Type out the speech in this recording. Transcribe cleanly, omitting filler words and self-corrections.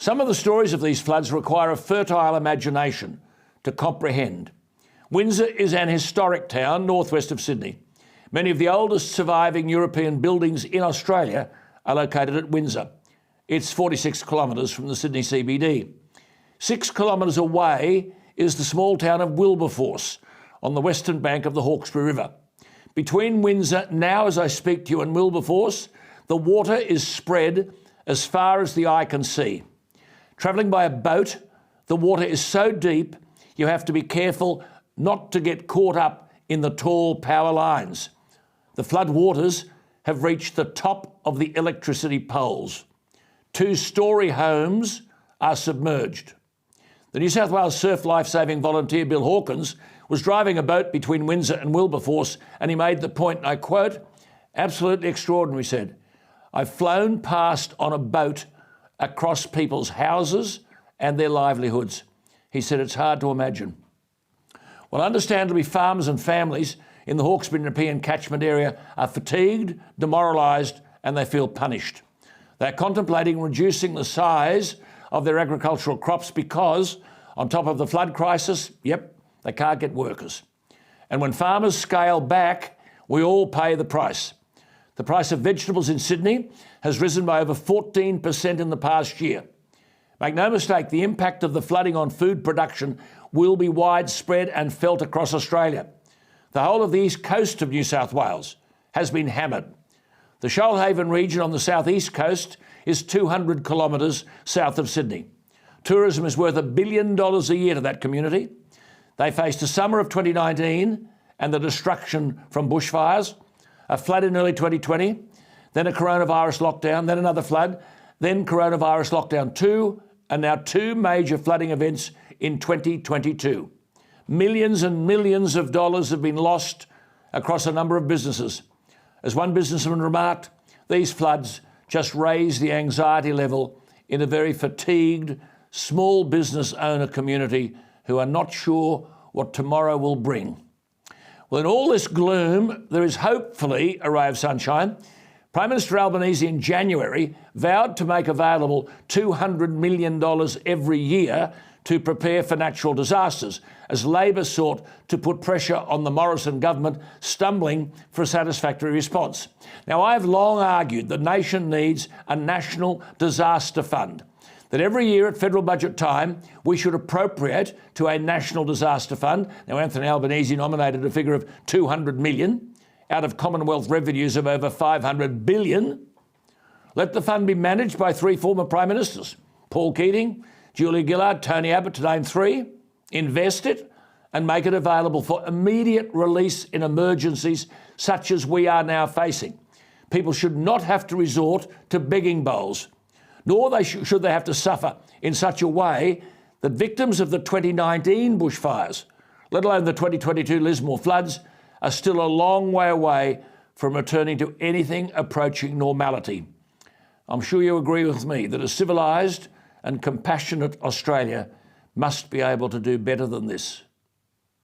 Some of the stories of these floods require a fertile imagination to comprehend. Windsor is an historic town northwest of Sydney. Many of the oldest surviving European buildings in Australia are located at Windsor. It's 46 kilometres from the Sydney CBD. 6 kilometres away is the small town of Wilberforce on the western bank of the Hawkesbury River. Between Windsor, now as I speak to you, and Wilberforce, the water is spread as far as the eye can see. Travelling by a boat, the water is so deep you have to be careful not to get caught up in the tall power lines. The flood waters have reached the top of the electricity poles. 2-storey homes are submerged. The New South Wales surf lifesaving volunteer Bill Hawkins was driving a boat between Windsor and Wilberforce, and he made the point, and I quote, "Absolutely extraordinary," he said. "I've flown past on a boat across people's houses and their livelihoods." He said, "It's hard to imagine." Well, understandably, farmers and families in the Hawkesbury and Nepean catchment area are fatigued, demoralised, and they feel punished. They're contemplating reducing the size of their agricultural crops because, on top of the flood crisis, they can't get workers. And when farmers scale back, we all pay the price. The price of vegetables in Sydney has risen by over 14% in the past year. Make no mistake, the impact of the flooding on food production will be widespread and felt across Australia. The whole of the east coast of New South Wales has been hammered. The Shoalhaven region on the southeast coast is 200 kilometres south of Sydney. Tourism is worth $1 billion a year to that community. They faced a summer of 2019 and the destruction from bushfires, a flood in early 2020, then a coronavirus lockdown, then another flood, then coronavirus lockdown 2, and now 2 major flooding events in 2022. Millions and millions of dollars have been lost across a number of businesses. As one businessman remarked, these floods just raise the anxiety level in a very fatigued, small business owner community who are not sure what tomorrow will bring. Well, in all this gloom, there is hopefully a ray of sunshine. Prime Minister Albanese in January vowed to make available $200 million every year to prepare for natural disasters, as Labor sought to put pressure on the Morrison government, stumbling for a satisfactory response. Now, I've long argued the nation needs a national disaster fund, that every year at federal budget time, we should appropriate to a national disaster fund. Now, Anthony Albanese nominated a figure of $200 million out of Commonwealth revenues of over $500 billion. Let the fund be managed by 3 former Prime Ministers, Paul Keating, Julia Gillard, Tony Abbott, to name 3. Invest it and make it available for immediate release in emergencies such as we are now facing. People should not have to resort to begging bowls, nor should they have to suffer in such a way that victims of the 2019 bushfires, let alone the 2022 Lismore floods, are still a long way away from returning to anything approaching normality. I'm sure you agree with me that a civilised and compassionate Australia must be able to do better than this.